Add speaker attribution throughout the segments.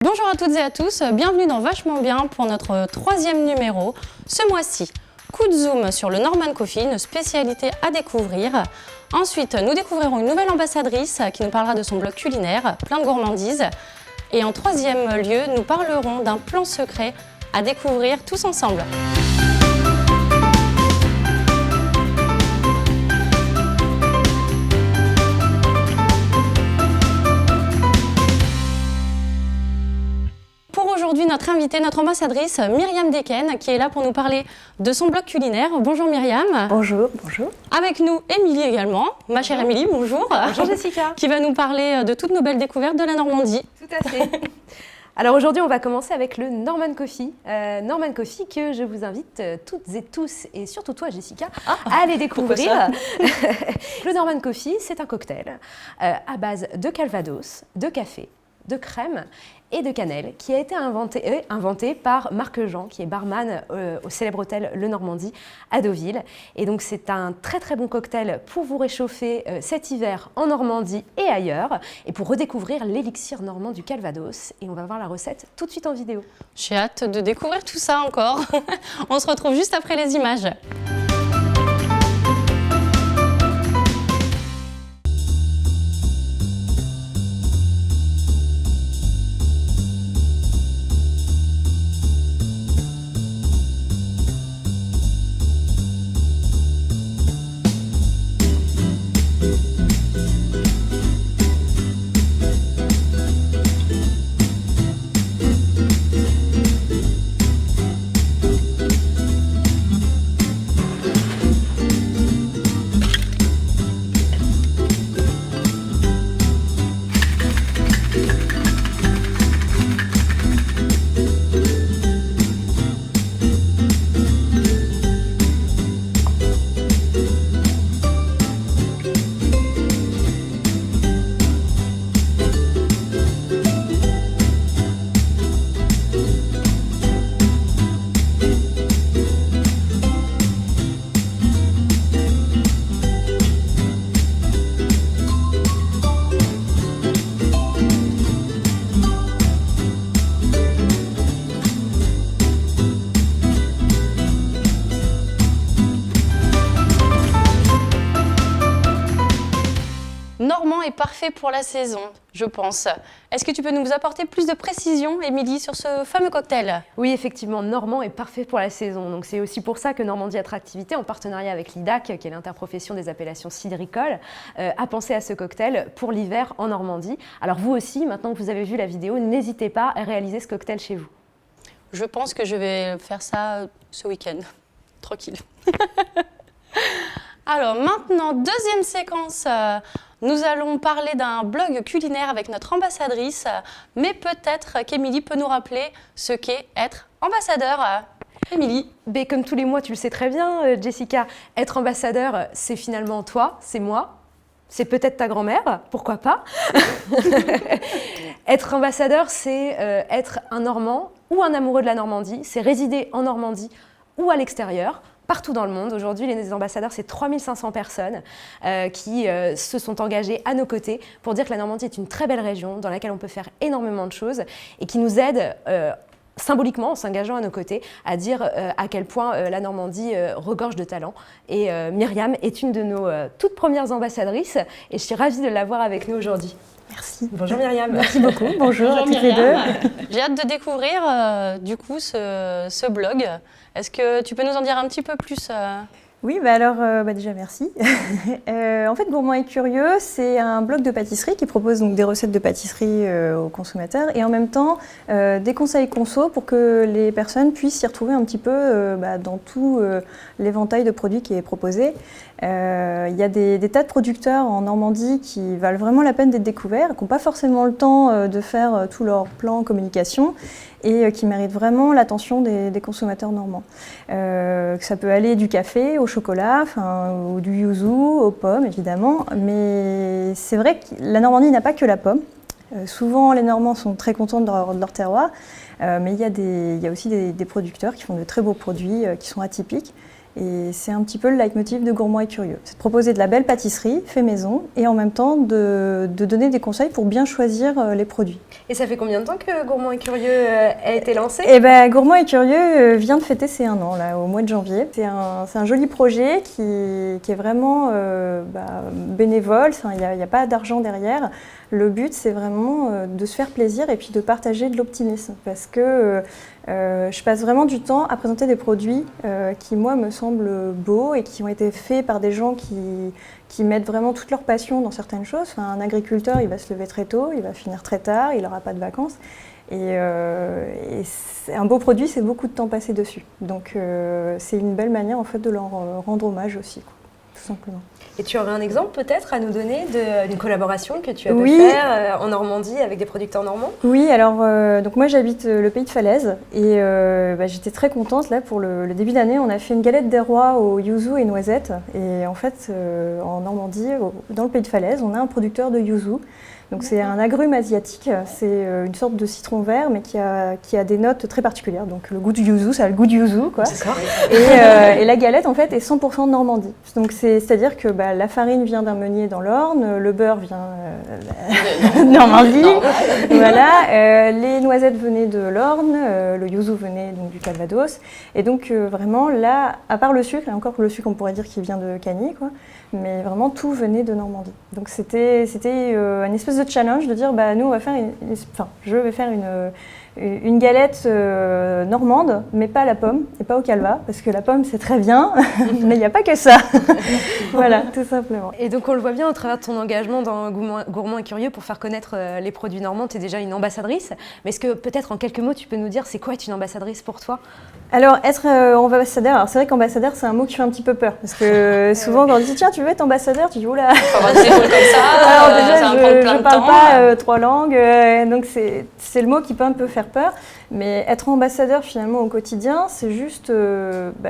Speaker 1: Bonjour à toutes et à tous, bienvenue dans Vachement Bien pour notre troisième numéro. Ce mois-ci, coup de zoom sur le Norman Coffee, une spécialité à découvrir. Ensuite, nous découvrirons une nouvelle ambassadrice qui nous parlera de son blog culinaire, plein de gourmandises. Et en troisième lieu, nous parlerons d'un plan secret à découvrir tous ensemble. Aujourd'hui, notre invitée, notre ambassadrice, Myriam Deken, qui est là pour nous parler de son blog culinaire. Bonjour Myriam.
Speaker 2: Bonjour, bonjour.
Speaker 1: Avec nous, Émilie également. Ma chère Émilie, bonjour.
Speaker 2: Bonjour Jessica.
Speaker 1: Qui va nous parler de toutes nos belles découvertes de la Normandie.
Speaker 2: Tout à fait. Alors aujourd'hui, on va commencer avec le Norman Coffee. Norman Coffee que je vous invite toutes et tous, et surtout toi Jessica, à aller découvrir. Le Norman Coffee, c'est un cocktail à base de calvados, de café, de crème et de cannelle qui a été inventé par Marc Jean, qui est barman au célèbre hôtel Le Normandie à Deauville. Et donc c'est un très très bon cocktail pour vous réchauffer cet hiver en Normandie et ailleurs, et pour redécouvrir l'élixir normand du calvados. Et on va voir la recette tout de suite en vidéo.
Speaker 1: J'ai hâte de découvrir tout ça encore. On se retrouve juste après les images. Normand est parfait pour la saison, je pense. Est-ce que tu peux nous apporter plus de précision, Émilie, sur ce fameux cocktail?
Speaker 2: Oui, effectivement, Normand est parfait pour la saison. Donc c'est aussi pour ça que Normandie Attractivité, en partenariat avec l'IDAC, qui est l'interprofession des appellations cidricoles, a pensé à ce cocktail pour l'hiver en Normandie. Alors vous aussi, maintenant que vous avez vu la vidéo, n'hésitez pas à réaliser ce cocktail chez vous.
Speaker 1: Je pense que je vais faire ça ce week-end. Tranquille. Alors maintenant, deuxième séquence. Nous allons parler d'un blog culinaire avec notre ambassadrice, mais peut-être qu'Émilie peut nous rappeler ce qu'est être ambassadeur. Émilie.
Speaker 2: Ben, comme tous les mois, tu le sais très bien, Jessica, être ambassadeur, c'est finalement toi, c'est moi, c'est peut-être ta grand-mère, pourquoi pas. Être ambassadeur, c'est être un Normand ou un amoureux de la Normandie, c'est résider en Normandie ou à l'extérieur, partout dans le monde. Aujourd'hui, les ambassadeurs, c'est 3500 personnes qui se sont engagées à nos côtés pour dire que la Normandie est une très belle région dans laquelle on peut faire énormément de choses et qui nous aident symboliquement, en s'engageant à nos côtés, à dire à quel point la Normandie regorge de talent. Et Myriam est une de nos toutes premières ambassadrices et je suis ravie de l'avoir avec nous aujourd'hui.
Speaker 3: Merci.
Speaker 2: Bonjour Myriam.
Speaker 3: Merci beaucoup. Bonjour à toutes les deux.
Speaker 1: J'ai hâte de découvrir du coup ce blog. Est-ce que tu peux nous en dire un petit peu plus
Speaker 3: Oui, bah alors déjà merci. En fait, Gourmand et Curieux, c'est un blog de pâtisserie qui propose donc des recettes de pâtisserie aux consommateurs et en même temps des conseils conso pour que les personnes puissent s'y retrouver un petit peu dans tout l'éventail de produits qui est proposé. Il y a des tas de producteurs en Normandie qui valent vraiment la peine d'être découverts, qui n'ont pas forcément le temps de faire tout leur plan communication et qui méritent vraiment l'attention des consommateurs normands. Ça peut aller du café au chocolat, ou du yuzu aux pommes évidemment, mais c'est vrai que la Normandie n'a pas que la pomme. Souvent les Normands sont très contents de leur terroir, mais il y a aussi des producteurs qui font de très beaux produits qui sont atypiques Et c'est un petit peu le leitmotiv de Gourmand et Curieux. C'est de proposer de la belle pâtisserie, fait maison, et en même temps de donner des conseils pour bien choisir les produits.
Speaker 2: Et ça fait combien de temps que Gourmand et Curieux a été lancé?
Speaker 3: Eh ben, Gourmand et Curieux vient de fêter ses 1 an, là, au mois de janvier. C'est un joli projet qui est vraiment bénévole, il n'y a pas d'argent derrière. Le but, c'est vraiment de se faire plaisir et puis de partager de l'optimisme. Parce que je passe vraiment du temps à présenter des produits qui, moi, me semblent beaux et qui ont été faits par des gens qui mettent vraiment toute leur passion dans certaines choses. Enfin, un agriculteur, il va se lever très tôt, il va finir très tard, il n'aura pas de vacances. Et un beau produit, c'est beaucoup de temps passé dessus. Donc c'est une belle manière en fait, de leur rendre hommage aussi, quoi, tout simplement.
Speaker 2: Et tu aurais un exemple peut-être à nous donner d'une collaboration que tu as pu faire en Normandie avec des producteurs normands? Oui, alors donc moi j'habite le pays de Falaise et j'étais très contente là pour le début d'année. On a fait une galette des rois au yuzu et noisettes et en fait en Normandie, dans le pays de Falaise, on a un producteur de yuzu. Donc c'est un agrume asiatique, c'est une sorte de citron vert mais qui a des notes très particulières. Donc le goût du yuzu, ça a le goût du yuzu quoi. Et la galette en fait est 100% de Normandie. Donc c'est-à-dire que la farine vient d'un meunier dans l'Orne, le beurre vient de Normandie, voilà. Les noisettes venaient de l'Orne, le yuzu venait donc du Calvados. Et donc vraiment là, à part le sucre, et encore que le sucre on pourrait dire qu'il vient de Cagny quoi. Mais vraiment tout venait de Normandie. Donc c'était une espèce de challenge de dire nous on va faire je vais faire une galette normande, mais pas à la pomme et pas au calva, parce que la pomme c'est très bien, mais il n'y a pas que ça. Voilà, tout simplement. Et donc on le voit bien au travers de ton engagement dans Gourmand et Curieux pour faire connaître les produits normands, tu es déjà une ambassadrice. Mais est-ce que peut-être en quelques mots tu peux nous dire c'est quoi être une ambassadrice pour toi?
Speaker 3: Alors être ambassadeur, alors c'est vrai qu'ambassadeur c'est un mot qui fait un petit peu peur, parce que souvent quand on dit tiens tu veux être ambassadeur, tu dis oula.
Speaker 1: Comme ça,
Speaker 3: alors déjà je parle pas 3 langues, donc c'est le mot qui peut un peu faire peur. Mais être ambassadeur finalement au quotidien, c'est juste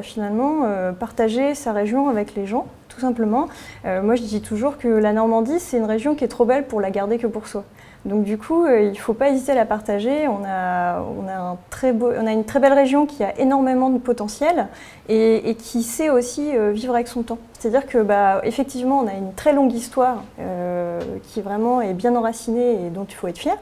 Speaker 3: finalement partager sa région avec les gens, tout simplement. Moi je dis toujours que la Normandie c'est une région qui est trop belle pour la garder que pour soi. Donc du coup, il ne faut pas hésiter à la partager. On a une très belle région qui a énormément de potentiel et qui sait aussi vivre avec son temps. C'est-à-dire que effectivement, on a une très longue histoire qui vraiment est bien enracinée et dont il faut être fier.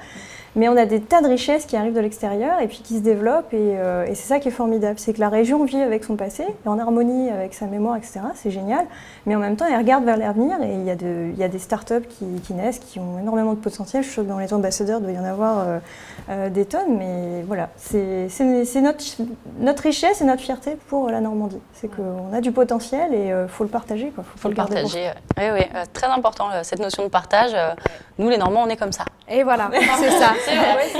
Speaker 3: Mais on a des tas de richesses qui arrivent de l'extérieur et puis qui se développent et c'est ça qui est formidable. C'est que la région vit avec son passé, en harmonie avec sa mémoire, etc. C'est génial. Mais en même temps, elle regarde vers l'avenir et il y a des startups qui naissent, qui ont énormément de potentiel. Je suis sûre que dans les ambassadeurs, il doit y en avoir des tonnes. Mais voilà, c'est notre richesse et notre fierté pour la Normandie. C'est qu'on a du potentiel et il faut le partager.
Speaker 1: Faut le partager. Oui, très important cette notion de partage. Nous, les Normands, on est comme ça.
Speaker 2: Et voilà, c'est ça.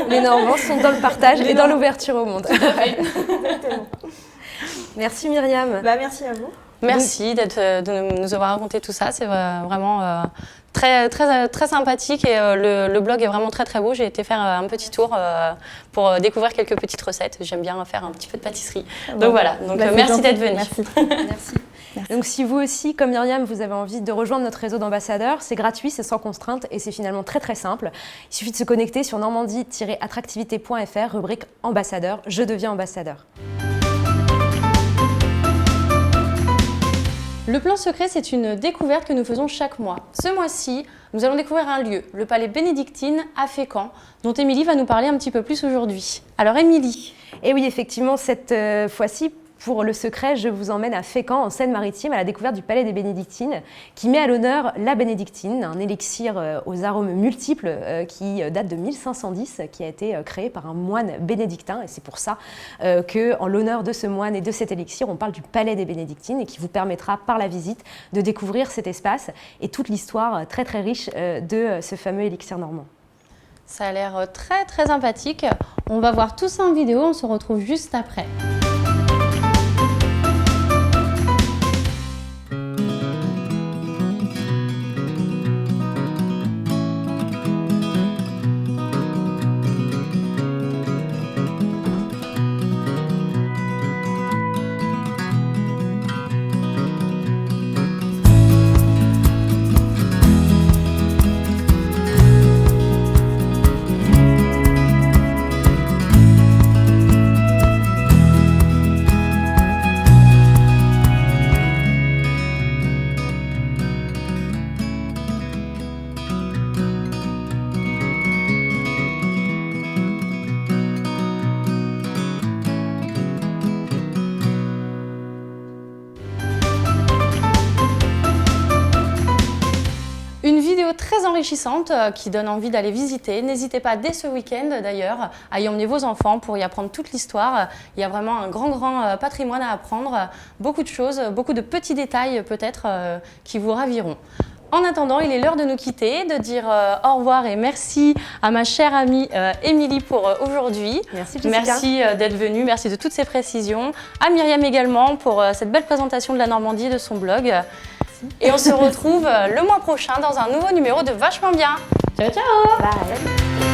Speaker 2: Les Normands sont dans le partage et dans l'ouverture au monde. Merci Myriam.
Speaker 3: Merci à vous.
Speaker 1: Merci de nous avoir raconté tout ça. C'est vraiment très, très, très sympathique et le blog est vraiment très très beau. J'ai été faire un petit tour pour découvrir quelques petites recettes. J'aime bien faire un petit peu de pâtisserie. Donc voilà, merci d'être venu.
Speaker 2: Merci. Donc si vous aussi, comme Myriam, vous avez envie de rejoindre notre réseau d'ambassadeurs, c'est gratuit, c'est sans contrainte et c'est finalement très très simple. Il suffit de se connecter sur normandie-attractivité.fr, rubrique ambassadeur, je deviens ambassadeur.
Speaker 1: Le plan secret, c'est une découverte que nous faisons chaque mois. Ce mois-ci, nous allons découvrir un lieu, le Palais Bénédictine à Fécamp, dont Émilie va nous parler un petit peu plus aujourd'hui. Alors Émilie.
Speaker 2: Et oui, effectivement, cette fois-ci, pour le secret, je vous emmène à Fécamp, en Seine-Maritime, à la découverte du Palais des Bénédictines, qui met à l'honneur la bénédictine, un élixir aux arômes multiples qui date de 1510, qui a été créé par un moine bénédictin. Et c'est pour ça qu'en l'honneur de ce moine et de cet élixir, on parle du Palais des Bénédictines et qui vous permettra, par la visite, de découvrir cet espace et toute l'histoire très très riche de ce fameux élixir normand.
Speaker 1: Ça a l'air très très sympathique. On va voir tout ça en vidéo, on se retrouve juste après. enrichissante qui donne envie d'aller visiter. N'hésitez pas dès ce week-end d'ailleurs à y emmener vos enfants pour y apprendre toute l'histoire. Il y a vraiment un grand patrimoine à apprendre, beaucoup de choses, beaucoup de petits détails peut-être qui vous raviront. En attendant, il est l'heure de nous quitter, de dire au revoir et merci à ma chère amie Émilie pour aujourd'hui.
Speaker 2: Merci Jessica.
Speaker 1: Merci d'être venue, merci de toutes ces précisions. À Myriam également pour cette belle présentation de la Normandie et de son blog. Merci. Et on se retrouve le mois prochain dans un nouveau numéro de Vachement Bien. Ciao, ciao.
Speaker 2: Bye.